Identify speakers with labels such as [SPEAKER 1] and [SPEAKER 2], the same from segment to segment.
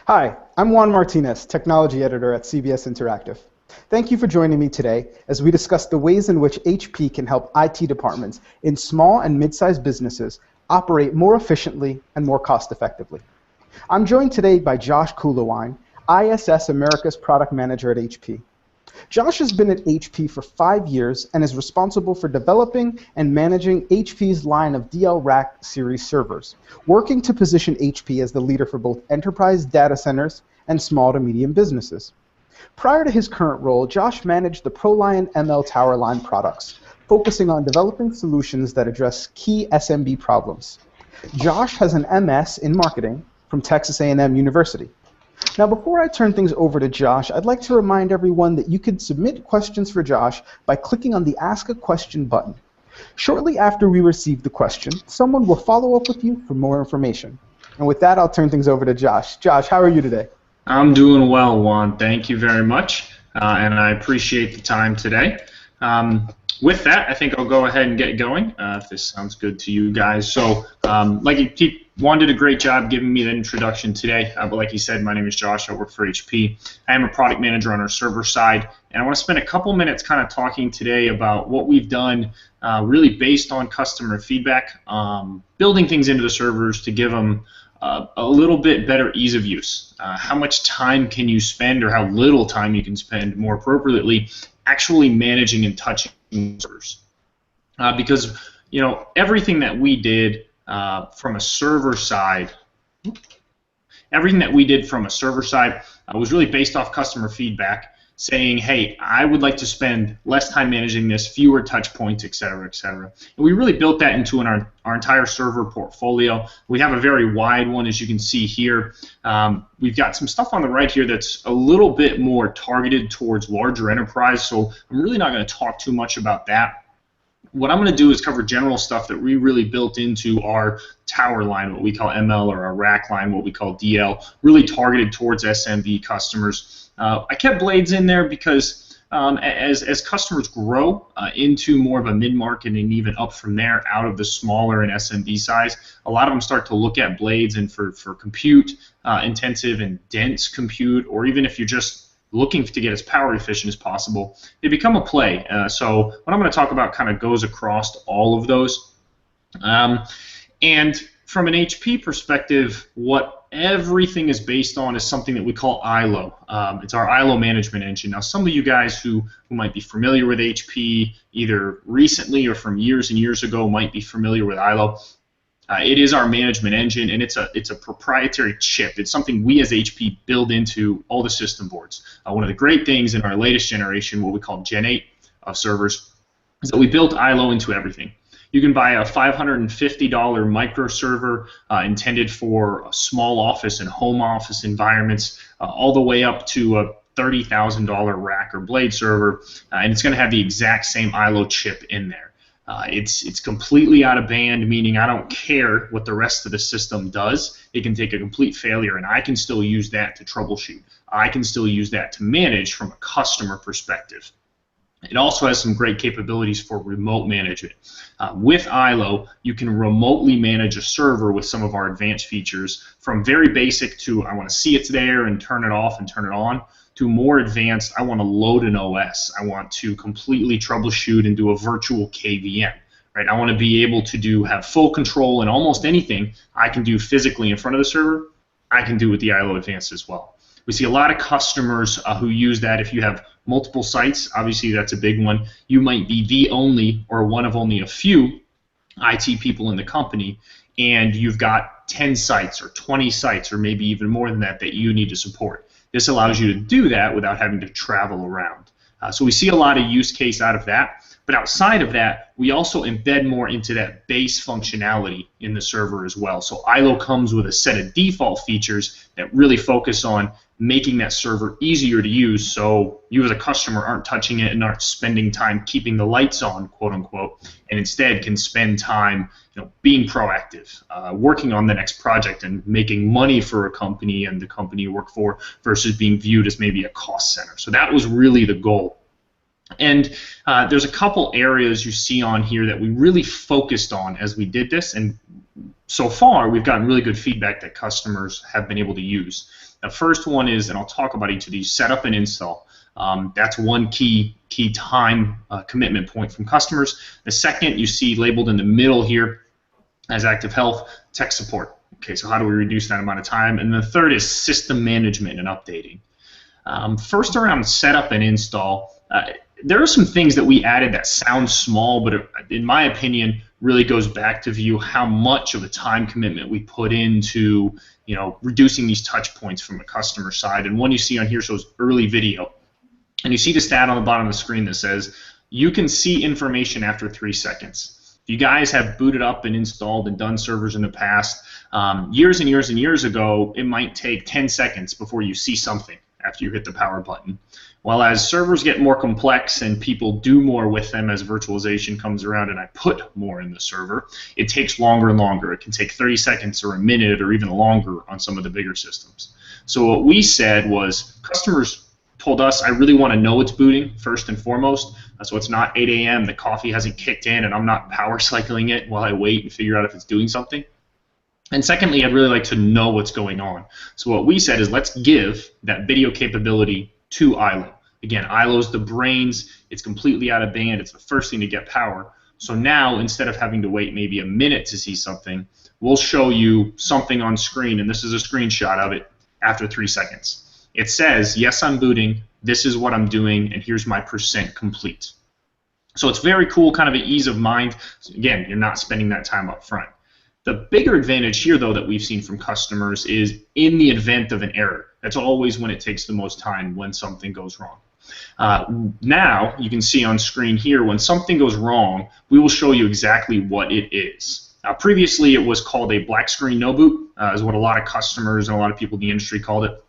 [SPEAKER 1] Hi, I'm Juan Martinez, Technology Editor at CBS Interactive. Thank you for joining me today as we discuss the ways in which HP can help IT departments in small and mid-sized businesses operate more efficiently and more cost-effectively. I'm joined today by Josh Koelewyn, ISS Americas Product Manager at HP. Josh has been at HP for 5 years and is responsible for developing and managing HP's line of DL Rack series servers, working to position HP as the leader for both enterprise data centers and small to medium businesses. Prior to his current role, Josh managed the Proliant ML Tower line products, focusing on developing solutions that address key SMB problems. Josh has an MS in marketing from Texas A&M University. Now, before I turn things over to Josh, I'd like to remind everyone that you can submit questions for Josh by clicking on the Ask a Question button. Shortly after we receive the question, someone will follow up with you for more information. And with that, I'll turn things over to Josh. Josh, how are you today?
[SPEAKER 2] I'm doing well, Juan. Thank you very much, and I appreciate the time today. With that, I think I'll go ahead and get going, if this sounds good to you guys. So, Juan did a great job giving me the introduction today, but like he said, my name is Josh. I work for HP. I am a product manager on our server side, and I want to spend a couple minutes kind of talking today about what we've done really based on customer feedback, building things into the servers to give them a little bit better ease of use. How much time can you spend, or how little time you can spend, more appropriately, actually managing and touching servers? Because everything that we did from a server side, was really based off customer feedback, saying, hey, I would like to spend less time managing this, fewer touch points, et cetera, et cetera. And we really built that into our entire server portfolio. We have a very wide one, as you can see here. We've got some stuff on the right here that's a little bit more targeted towards larger enterprise, so I'm really not going to talk too much about that. What I'm going to do is cover general stuff that we really built into our tower line, what we call ML, or our rack line, what we call DL, really targeted towards SMB customers. I kept blades in there because as customers grow into more of a mid-market and even up from there out of the smaller and SMB size, a lot of them start to look at blades, and for compute intensive and dense compute, or even if you're just looking to get as power efficient as possible, they become a play. So what I'm going to talk about kind of goes across all of those. And from an HP perspective, what everything is based on is something that we call ILO. It's our ILO management engine. Now, some of you guys who might be familiar with HP, either recently or from years and years ago, might be familiar with ILO. It is our management engine, and it's a proprietary chip. It's something we as HP build into all the system boards. One of the great things in our latest generation, what we call Gen 8 of servers, is that we built ILO into everything. You can buy a $550 micro server intended for small office and home office environments, all the way up to a $30,000 rack or blade server, and it's going to have the exact same ILO chip in there. It's completely out of band, meaning I don't care what the rest of the system does. It can take a complete failure, and I can still use that to troubleshoot. I can still use that to manage from a customer perspective. It also has some great capabilities for remote management. With ILO, you can remotely manage a server with some of our advanced features, from very basic to I want to see it's there and turn it off and turn it on, to more advanced, I want to load an OS. I want to completely troubleshoot and do a virtual KVM. Right? I want to be able to have full control, and almost anything I can do physically in front of the server, I can do with the ILO Advanced as well. We see a lot of customers who use that. If you have multiple sites, obviously that's a big one. You might be the only or one of only a few IT people in the company, and you've got 10 sites or 20 sites or maybe even more than that that you need to support. This allows you to do that without having to travel around. So we see a lot of use case out of that. But outside of that, we also embed more into that base functionality in the server as well. So ILO comes with a set of default features that really focus on making that server easier to use, so you as a customer aren't touching it and aren't spending time keeping the lights on, quote unquote, and instead can spend time being proactive, working on the next project and making money for a company and the company you work for, versus being viewed as maybe a cost center. So that was really the goal. And there's a couple areas you see on here that we really focused on as we did this, and so far, we've gotten really good feedback that customers have been able to use. The first one is, and I'll talk about each of these, setup and install. That's one key time commitment point from customers. The second you see labeled in the middle here as active health, tech support. Okay, so how do we reduce that amount of time? And the third is system management and updating. First, around setup and install, there are some things that we added that sound small, but in my opinion, really goes back to view how much of a time commitment we put into, reducing these touch points from the customer side. And one you see on here shows early video. And you see the stat on the bottom of the screen that says, you can see information after 3 seconds. If you guys have booted up and installed and done servers in the past, years and years and years ago, it might take 10 seconds before you see something after you hit the power button. Well, as servers get more complex and people do more with them as virtualization comes around and I put more in the server, it takes longer and longer. It can take 30 seconds or a minute or even longer on some of the bigger systems. So what we said was, customers told us, I really want to know it's booting first and foremost, so it's not 8 a.m., the coffee hasn't kicked in and I'm not power cycling it while I wait and figure out if it's doing something. And secondly, I'd really like to know what's going on. So what we said is, let's give that video capability to ILO. Again, ILO's the brains, it's completely out of band, it's the first thing to get power. So now, instead of having to wait maybe a minute to see something, we'll show you something on screen, and this is a screenshot of it, after 3 seconds. It says, yes, I'm booting, this is what I'm doing, and here's my % complete. So it's very cool, kind of an ease of mind. Again, you're not spending that time up front. The bigger advantage here, though, that we've seen from customers is in the event of an error. That's always when it takes the most time, when something goes wrong. Now, you can see on screen here, when something goes wrong, we will show you exactly what it is. Previously, it was called a black screen no boot, is what a lot of customers and a lot of people in the industry called it.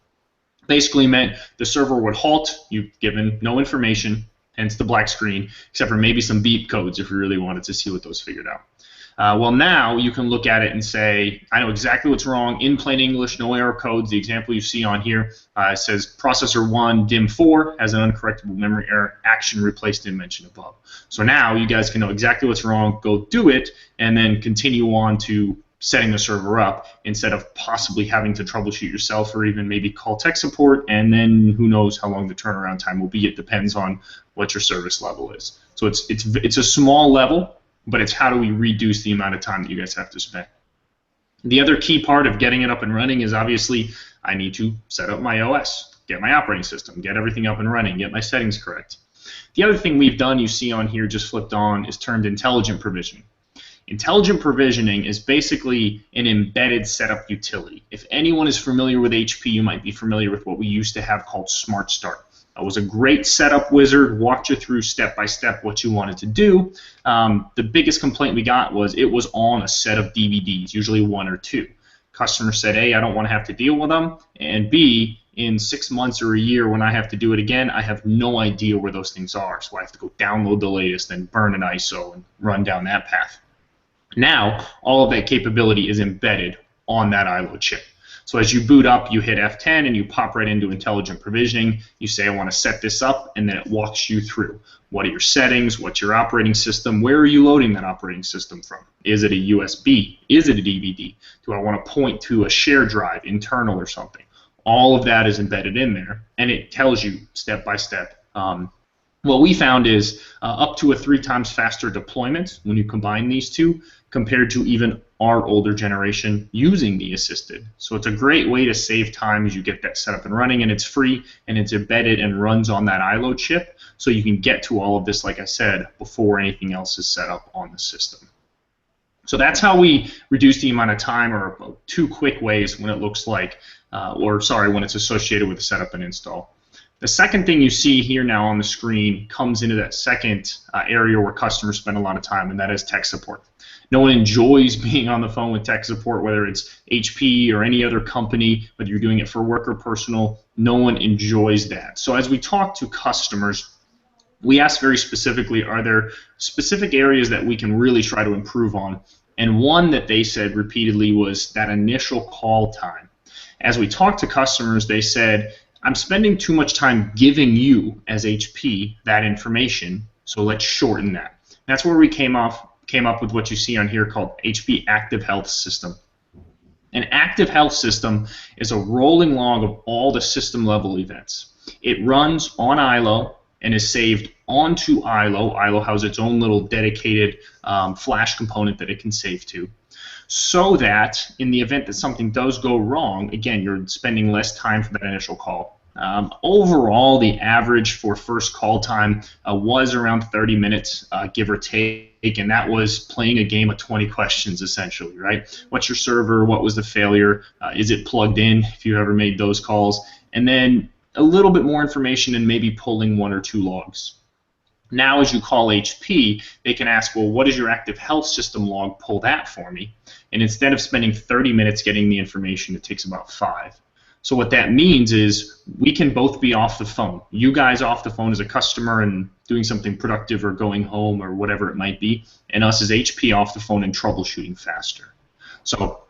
[SPEAKER 2] Basically meant the server would halt, you've given no information, hence the black screen, except for maybe some beep codes if you really wanted to see what those figured out. Well, now you can look at it and say, I know exactly what's wrong in plain English, no error codes. The example you see on here says processor 1 DIM 4 has an uncorrectable memory error, action replaced in mentioned above. So now you guys can know exactly what's wrong, go do it, and then continue on to setting the server up instead of possibly having to troubleshoot yourself or even maybe call tech support, and then who knows how long the turnaround time will be. It depends on what your service level is. So it's a small level, but it's how do we reduce the amount of time that you guys have to spend. The other key part of getting it up and running is obviously I need to set up my OS, get my operating system, get everything up and running, get my settings correct. The other thing we've done, you see on here just flipped on, is termed intelligent provisioning. Intelligent provisioning is basically an embedded setup utility. If anyone is familiar with HP, you might be familiar with what we used to have called Smart Start. It was a great setup wizard, walked you through step by step what you wanted to do. The biggest complaint we got was it was on a set of DVDs, usually 1 or 2. Customer said, A, I don't want to have to deal with them, and B, in 6 months or a year when I have to do it again, I have no idea where those things are, so I have to go download the latest, then burn an ISO and run down that path. Now, all of that capability is embedded on that ILO chip. So as you boot up, you hit F10 and you pop right into intelligent provisioning. You say, I want to set this up, and then it walks you through. What are your settings? What's your operating system? Where are you loading that operating system from? Is it a USB? Is it a DVD? Do I want to point to a share drive, internal or something? All of that is embedded in there, and it tells you step by step. What we found is up to a 3 times faster deployment when you combine these two compared to even our older generation using the assisted. So it's a great way to save time as you get that set up and running, and it's free and it's embedded and runs on that ILO chip, so you can get to all of this, like I said, before anything else is set up on the system. So that's how we reduce the amount of time, or 2 quick ways when it looks like, when it's associated with the setup and install. The second thing you see here now on the screen comes into that second area where customers spend a lot of time, and that is tech support. No one enjoys being on the phone with tech support, whether it's HP or any other company, whether you're doing it for work or personal. No one enjoys that. So as we talk to customers, we ask very specifically, are there specific areas that we can really try to improve on? And one that they said repeatedly was that initial call time. As we talked to customers, they said, I'm spending too much time giving you, as HP, that information, so let's shorten that. That's where we came up came up with what you see on here called HP Active Health System. An active health system is a rolling log of all the system level events. It runs on ILO and is saved onto ILO. ILO has its own little dedicated flash component that it can save to, so that in the event that something does go wrong, again, you're spending less time for that initial call. Overall, the average for first call time was around 30 minutes, give or take, and that was playing a game of 20 questions, essentially, right? What's your server? What was the failure? Is it plugged in, if you ever made those calls? And then a little bit more information and maybe pulling 1 or 2 logs. Now, as you call HP, they can ask, well, what is your active health system log? Pull that for me. And instead of spending 30 minutes getting the information, it takes about 5. So what that means is we can both be off the phone. You guys off the phone as a customer and doing something productive or going home or whatever it might be, and us as HP off the phone and troubleshooting faster. So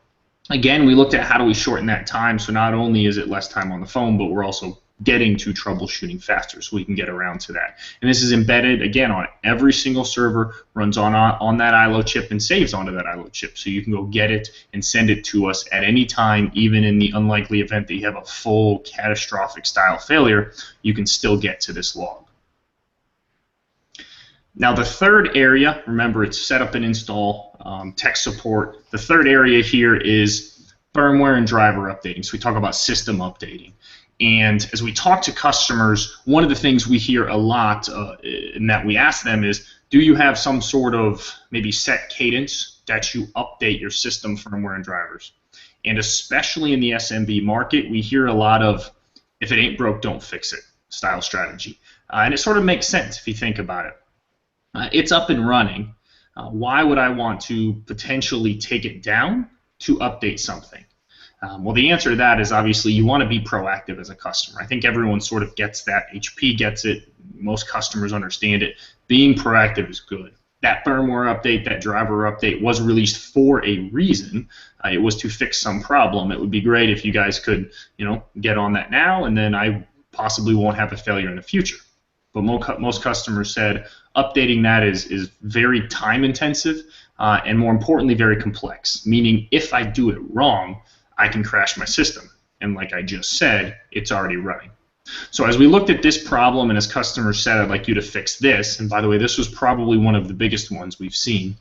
[SPEAKER 2] again, we looked at how do we shorten that time, so not only is it less time on the phone, but we're also getting to troubleshooting faster, so we can get around to that. And this is embedded, again, on every single server, runs on that ILO chip and saves onto that ILO chip, so you can go get it and send it to us at any time, even in the unlikely event that you have a full catastrophic style failure, you can still get to this log. Now the third area, remember it's setup and install, tech support. The third area here is firmware and driver updating, so we talk about system updating. And as we talk to customers, one of the things we hear a lot and that we ask them is, do you have some sort of maybe set cadence that you update your system firmware and drivers? And especially in the SMB market, we hear a lot of, if it ain't broke, don't fix it style strategy. And it sort of makes sense if you think about it. It's up and running. Why would I want to potentially take it down to update something? Well, the answer to that is obviously you want to be proactive as a customer. I think everyone sort of gets that. HP gets it. Most customers understand it. Being proactive is good. That firmware update, that driver update was released for a reason. It was to fix some problem. It would be great if you guys could, get on that now, and then I possibly won't have a failure in the future. But most customers said updating that is very time intensive and more importantly very complex, meaning if I do it wrong, I can crash my system. And like I just said, it's already running. So as we looked at this problem and as customers said, I'd like you to fix this, and by the way, this was probably one of the biggest ones we've seen,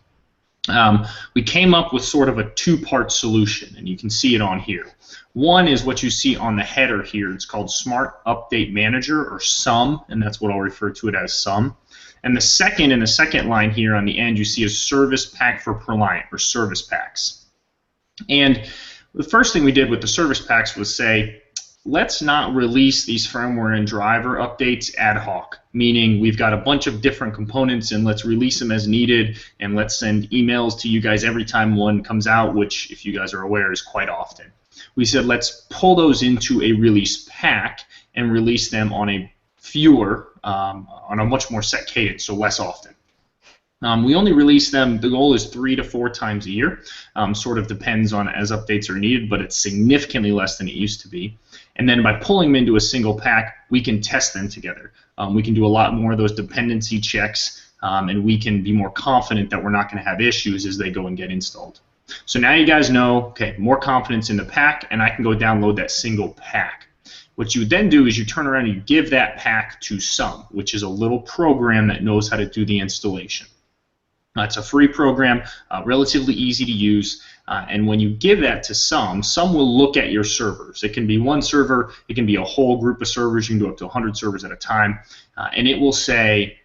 [SPEAKER 2] we came up with sort of a 2-part solution, and you can see it on here. One is what you see on the header here. It's called Smart Update Manager, or SUM, and that's what I'll refer to it as, SUM. And the second, in the second line here on the end, you see a Service Pack for Proliant, or Service Packs. And the first thing we did with the Service Packs was say, let's not release these firmware and driver updates ad hoc, meaning we've got a bunch of different components and let's release them as needed and let's send emails to you guys every time one comes out, which, if you guys are aware, is quite often. We said let's pull those into a release pack and release them on a on a much more set cadence, so less often. We only release them, the goal is 3 to 4 times a year. Sort of depends on as updates are needed, but it's significantly less than it used to be. And then by pulling them into a single pack, we can test them together. We can do a lot more of those dependency checks, and we can be more confident that we're not going to have issues as they go and get installed. So now you guys know, okay, more confidence in the pack, and I can go download that single pack. What you then do is you turn around and you give that pack to SUM, which is a little program that knows how to do the installation. It's a free program, relatively easy to use, and when you give that to SUM will look at your servers. It can be one server, it can be a whole group of servers, you can do up to 100 servers at a time, and it will say,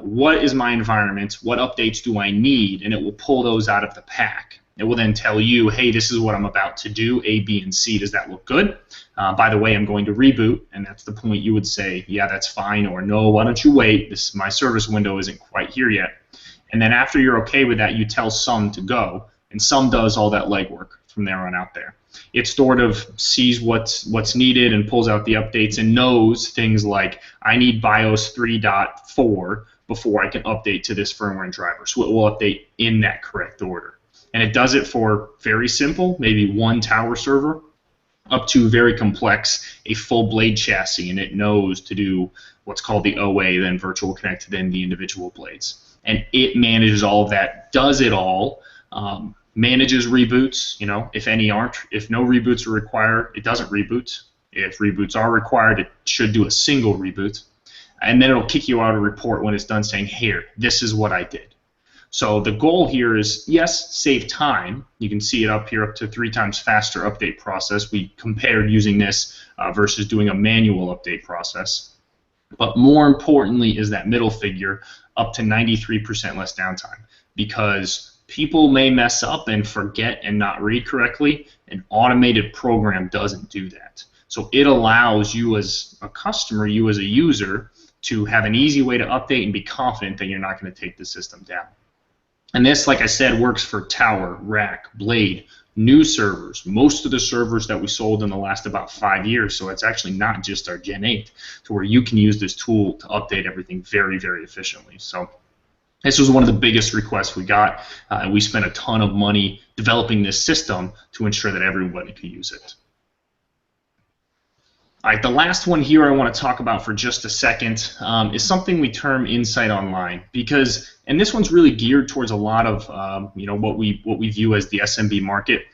[SPEAKER 2] what is my environment, what updates do I need, and it will pull those out of the pack. It will then tell you, hey, this is what I'm about to do, A, B, and C. Does that look good? By the way, I'm going to reboot, and that's the point you would say, yeah, that's fine, or no, why don't you wait? My service window isn't quite here yet. And then after you're okay with that, you tell SUM to go, and SUM does all that legwork from there on out there. It sort of sees what's needed and pulls out the updates and knows things like, I need BIOS 3.4 before I can update to this firmware and driver. So it will update in that correct order. And it does it for very simple, maybe one tower server, up to very complex, a full blade chassis, and it knows to do what's called the OA, then virtual connect to then the individual blades. and it manages all of that, does it all, manages reboots. If any aren't, if no reboots are required, it doesn't reboot. If reboots are required, it should do a single reboot, and then it'll kick you out a report when it's done saying, here, this is what I did. So the goal here is, yes, save time. You can see it up here, up to 3 times faster update process. We compared using this versus doing a manual update process. But more importantly is that middle figure, up to 93% less downtime, because people may mess up and forget and not read correctly. An automated program doesn't do that. So it allows you as a customer, you as a user, to have an easy way to update and be confident that you're not going to take the system down. And this, like I said, works for tower, rack, blade, new servers, most of the servers that we sold in the last about 5 years. So it's actually not just our Gen 8, to where you can use this tool to update everything very, very efficiently. So this was one of the biggest requests we got. We spent a ton of money developing this system to ensure that everybody could use it. All right, the last one here I want to talk about for just a second is something we term Insight Online, because, and this one's really geared towards a lot of what we view as the SMB market,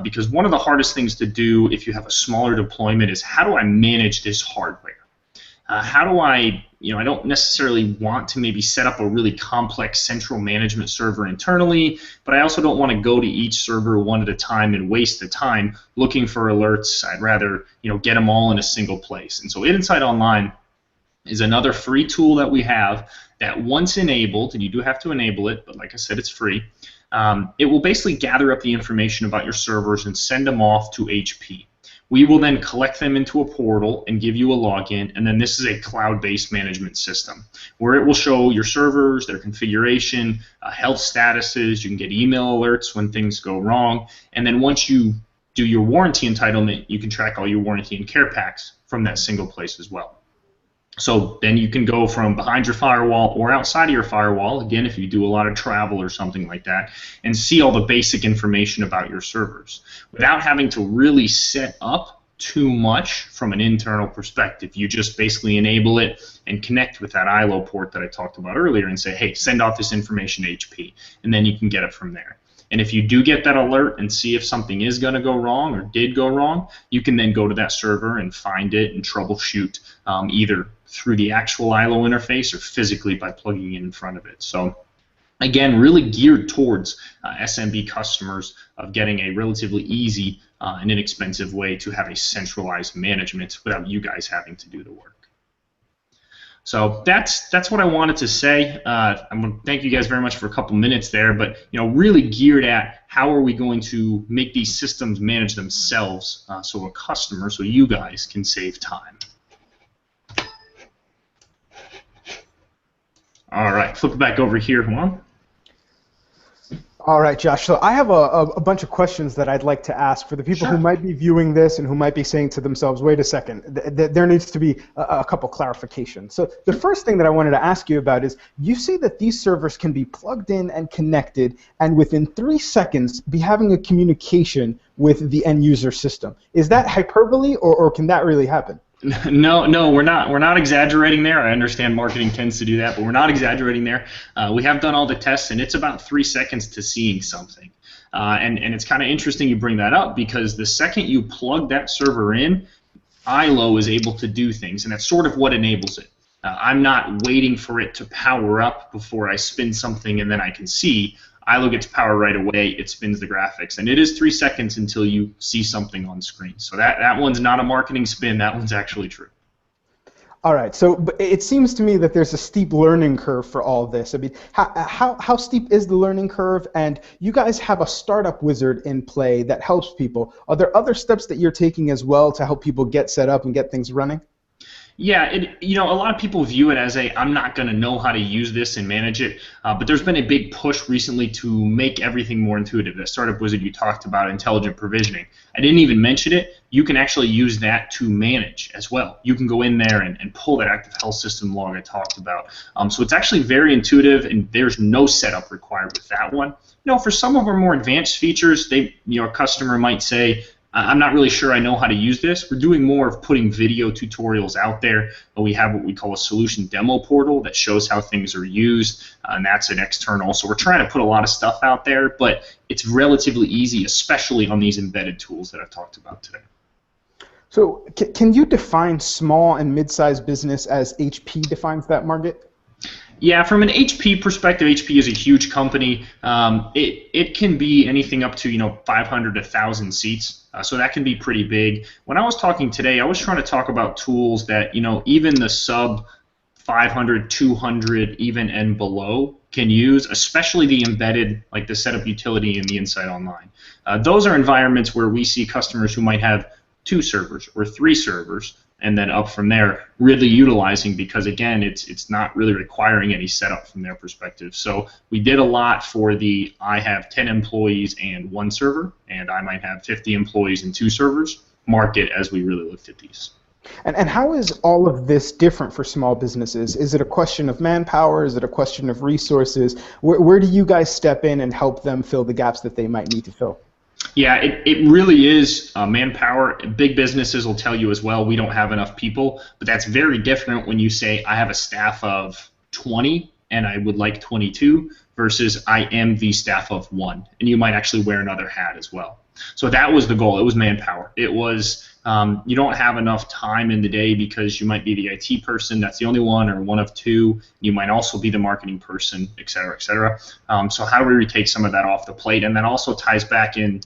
[SPEAKER 2] because one of the hardest things to do if you have a smaller deployment is, how do I manage this hardware? How do I don't necessarily want to maybe set up a really complex central management server internally, but I also don't want to go to each server one at a time and waste the time looking for alerts. I'd rather get them all in a single place. And so Insight Online is another free tool that we have that, once enabled, and you do have to enable it, but like I said, it's free, it will basically gather up the information about your servers and send them off to HP. We will then collect them into a portal and give you a login, and then this is a cloud-based management system where it will show your servers, their configuration, health statuses. You can get email alerts when things go wrong, and then once you do your warranty entitlement, you can track all your warranty and care packs from that single place as well. So then you can go from behind your firewall or outside of your firewall, again, if you do a lot of travel or something like that, and see all the basic information about your servers without having to really set up too much from an internal perspective. You just basically enable it and connect with that ILO port that I talked about earlier and say, hey, send off this information to HP, and then you can get it from there. And if you do get that alert and see if something is going to go wrong or did go wrong, you can then go to that server and find it and troubleshoot either through the actual ILO interface or physically by plugging it in front of it. So again, really geared towards SMB customers of getting a relatively easy and inexpensive way to have a centralized management without you guys having to do the work. So that's what I wanted to say. I'm going to thank you guys very much for a couple minutes there, but really geared at how are we going to make these systems manage themselves, so a customer, so you guys can save time. All right, flip it back over here, Juan.
[SPEAKER 1] All right, Josh. So I have a bunch of questions that I'd like to ask for the people who might be viewing this and who might be saying to themselves, wait a second, there needs to be a couple clarifications. So the first thing that I wanted to ask you about is, you say that these servers can be plugged in and connected and within 3 seconds be having a communication with the end user system. Is that hyperbole, or can that really happen?
[SPEAKER 2] No, we're not exaggerating there. I understand marketing tends to do that, but we're not exaggerating there. We have done all the tests, and it's about 3 seconds to seeing something. And it's kind of interesting you bring that up, because the second you plug that server in, ILO is able to do things, and that's sort of what enables it. I'm not waiting for it to power up before I spin something and then I can see. ILO gets power right away, it spins the graphics, and it is 3 seconds until you see something on screen. So that one's not a marketing spin, that one's actually true.
[SPEAKER 1] All right, so but it seems to me that there's a steep learning curve for all this. I mean, how steep is the learning curve? And you guys have a startup wizard in play that helps people. Are there other steps that you're taking as well to help people get set up and get things running?
[SPEAKER 2] Yeah, a lot of people view it as I'm not going to know how to use this and manage it, but there's been a big push recently to make everything more intuitive. That startup wizard you talked about, intelligent provisioning, I didn't even mention it. You can actually use that to manage as well. You can go in there and pull that active health system log I talked about. So it's actually very intuitive, and there's no setup required with that one. For some of our more advanced features, a customer might say, I'm not really sure I know how to use this. We're doing more of putting video tutorials out there. We have what we call a solution demo portal that shows how things are used, and that's an external. So we're trying to put a lot of stuff out there, but it's relatively easy, especially on these embedded tools that I've talked about today.
[SPEAKER 1] So can you define small and mid-sized business as HP defines that market?
[SPEAKER 2] Yeah, from an HP perspective, HP is a huge company. It can be anything up to 500 to 1,000 seats, so that can be pretty big. When I was talking today, I was trying to talk about tools that even the sub 500, 200, even and below can use, especially the embedded, like the setup utility and the Insight Online. Those are environments where we see customers who might have 2 servers or 3 servers, and then up from there, really utilizing, because again, it's not really requiring any setup from their perspective. So we did a lot for the I have 10 employees and 1 server, and I might have 50 employees and 2 servers market as we really looked at these.
[SPEAKER 1] And how is all of this different for small businesses? Is it a question of manpower? Is it a question of resources? Where do you guys step in and help them fill the gaps that they might need to fill?
[SPEAKER 2] Yeah, it really is manpower. Big businesses will tell you as well, we don't have enough people, but that's very different when you say I have a staff of 20 and I would like 22 versus I am the staff of 1, and you might actually wear another hat as well. So that was the goal. It was manpower. It was you don't have enough time in the day because you might be the IT person, that's the only one, or one of 2. You might also be the marketing person, et cetera, et cetera. So how do we take some of that off the plate? And that also ties back in,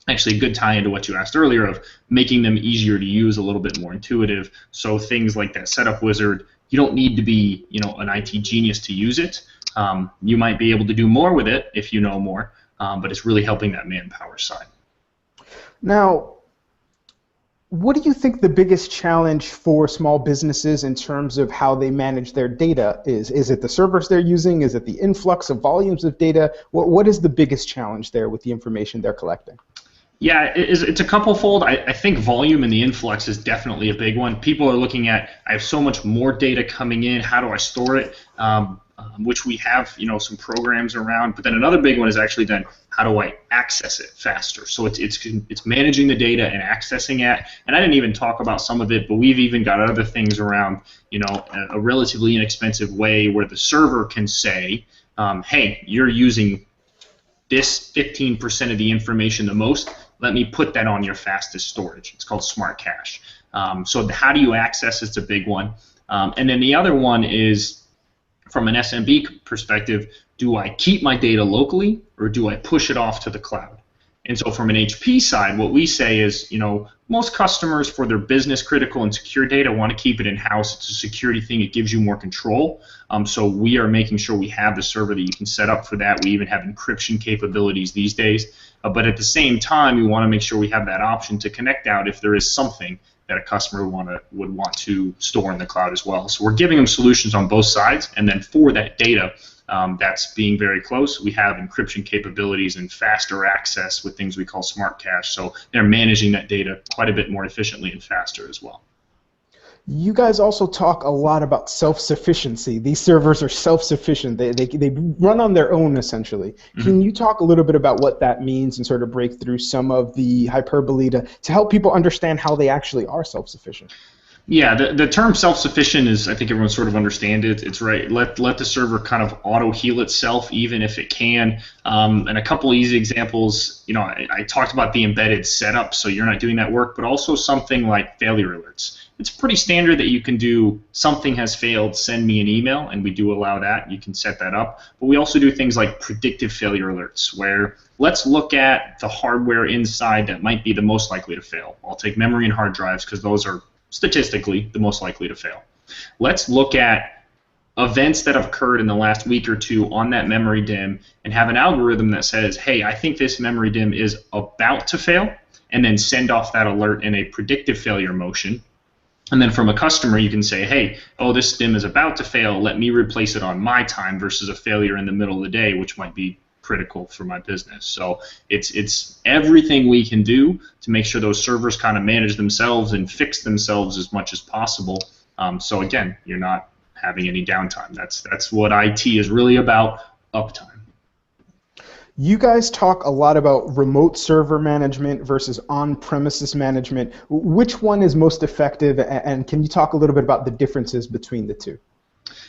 [SPEAKER 2] actually a good tie into what you asked earlier, of making them easier to use, a little bit more intuitive. So things like that setup wizard, you don't need to be an IT genius to use it. You might be able to do more with it if you know more, but it's really helping that manpower side.
[SPEAKER 1] Now, what do you think the biggest challenge for small businesses in terms of how they manage their data is? Is it the servers they're using? Is it the influx of volumes of data? What is the biggest challenge there with the information they're collecting?
[SPEAKER 2] Yeah, it's a couple-fold. I think volume and the influx is definitely a big one. People are looking at, I have so much more data coming in, how do I store it? Which we have, some programs around. But then another big one is actually then, how do I access it faster? So it's managing the data and accessing it. And I didn't even talk about some of it, but we've even got other things around, a relatively inexpensive way where the server can say, hey, you're using this 15% of the information the most. Let me put that on your fastest storage. It's called Smart Cache. So how do you access it's a big one. And then the other one is, from an SMB perspective, do I keep my data locally or do I push it off to the cloud? And so from an HP side, what we say is, most customers for their business critical and secure data want to keep it in-house. It's a security thing. It gives you more control. So we are making sure we have the server that you can set up for that. We even have encryption capabilities these days. But at the same time, we want to make sure we have that option to connect out if there is something that a customer would want to store in the cloud as well. So we're giving them solutions on both sides, and then for that data that's being very close, we have encryption capabilities and faster access with things we call Smart Cache. So they're managing that data quite a bit more efficiently and faster as well.
[SPEAKER 1] You guys also talk a lot about self-sufficiency. These servers are self-sufficient. They run on their own, essentially. Mm-hmm. Can you talk a little bit about what that means and sort of break through some of the hyperbole to help people understand how they actually are self-sufficient?
[SPEAKER 2] Yeah, the term self-sufficient is, I think everyone sort of understands it. It's right. Let the server kind of auto-heal itself, even if it can. And a couple easy examples, I talked about the embedded setup, so you're not doing that work, but also something like failure alerts. It's pretty standard that you can do something has failed, send me an email, and we do allow that. You can set that up. But we also do things like predictive failure alerts, where let's look at the hardware inside that might be the most likely to fail. I'll take memory and hard drives because those are statistically the most likely to fail. Let's look at events that have occurred in the last week or 2 on that memory DIMM and have an algorithm that says, hey, I think this memory DIMM is about to fail, and then send off that alert in a predictive failure motion. And then from a customer, you can say, hey, oh, this DIMM is about to fail. Let me replace it on my time versus a failure in the middle of the day, which might be critical for my business. So it's everything we can do to make sure those servers kind of manage themselves and fix themselves as much as possible. So again, you're not having any downtime. That's what IT is really about, uptime.
[SPEAKER 1] You guys talk a lot about remote server management versus on-premises management. Which one is most effective, and can you talk a little bit about the differences between the two?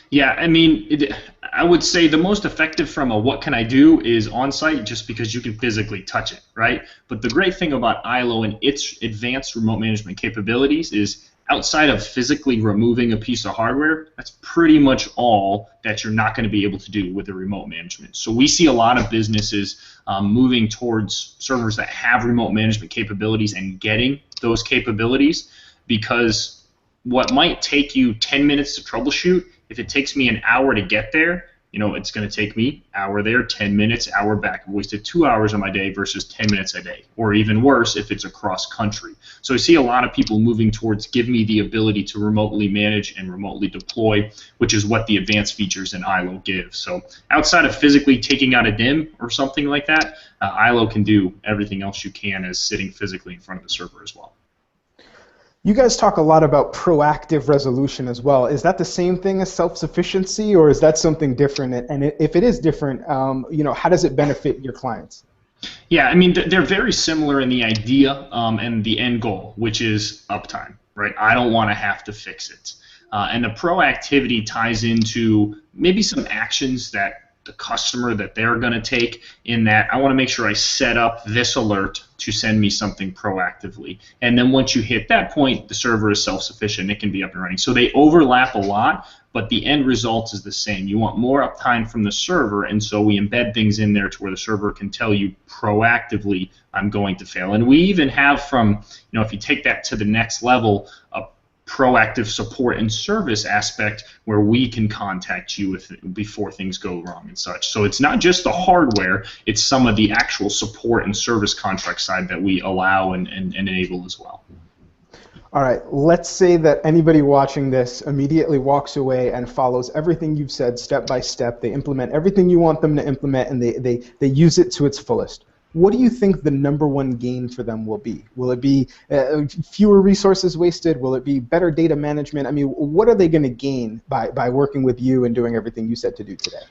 [SPEAKER 2] Yeah, I mean, I would say the most effective from a what can I do is on-site, just because you can physically touch it, right? But the great thing about ILO and its advanced remote management capabilities is outside of physically removing a piece of hardware, that's pretty much all that you're not going to be able to do with the remote management. So we see a lot of businesses moving towards servers that have remote management capabilities and getting those capabilities, because what might take you 10 minutes to troubleshoot, if it takes me an hour to get there, it's going to take me hour there, 10 minutes, hour back. I've wasted 2 hours of my day versus 10 minutes a day, or even worse if it's across country. So I see a lot of people moving towards give me the ability to remotely manage and remotely deploy, which is what the advanced features in ILO give. So outside of physically taking out a DIM or something like that, ILO can do everything else you can as sitting physically in front of the server as well.
[SPEAKER 1] You guys talk a lot about proactive resolution as well. Is that the same thing as self-sufficiency, or is that something different? And if it is different, how does it benefit your clients?
[SPEAKER 2] Yeah, I mean, they're very similar in the idea and the end goal, which is uptime, right? I don't want to have to fix it. And the proactivity ties into maybe some actions that the customer that they're going to take, in that I want to make sure I set up this alert to send me something proactively. And then once you hit that point, the server is self-sufficient. It can be up and running. So they overlap a lot, but the end result is the same. You want more uptime from the server, and so we embed things in there to where the server can tell you proactively, I'm going to fail. And we even have from, if you take that to the next level, a proactive support and service aspect where we can contact you before things go wrong and such. So it's not just the hardware, it's some of the actual support and service contract side that we allow and enable as well.
[SPEAKER 1] All right, let's say that anybody watching this immediately walks away and follows everything you've said step by step. They implement everything you want them to implement, and they use it to its fullest. What do you think the #1 gain for them will be? Will it be fewer resources wasted? Will it be better data management? I mean, what are they going to gain by working with you and doing everything you said to do today?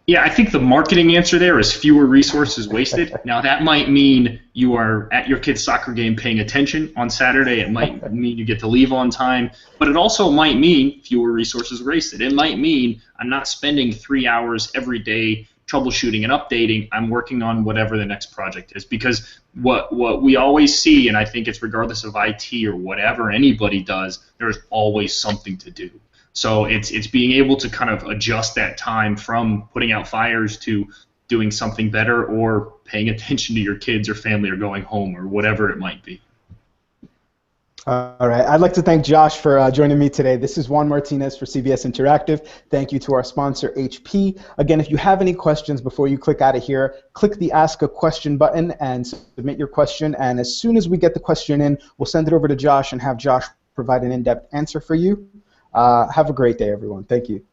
[SPEAKER 2] Yeah, I think the marketing answer there is fewer resources wasted. Now, that might mean you are at your kid's soccer game paying attention on Saturday. It might mean you get to leave on time. But it also might mean fewer resources wasted. It might mean I'm not spending 3 hours every day troubleshooting and updating. I'm working on whatever the next project is. Because what we always see, and I think it's regardless of IT or whatever anybody does, there's always something to do. So it's being able to kind of adjust that time from putting out fires to doing something better, or paying attention to your kids or family, or going home, or whatever it might be.
[SPEAKER 1] All right. I'd like to thank Josh for joining me today. This is Juan Martinez for CBS Interactive. Thank you to our sponsor, HP. Again, if you have any questions before you click out of here, click the Ask a Question button and submit your question. And as soon as we get the question in, we'll send it over to Josh and have Josh provide an in-depth answer for you. Have a great day, everyone. Thank you.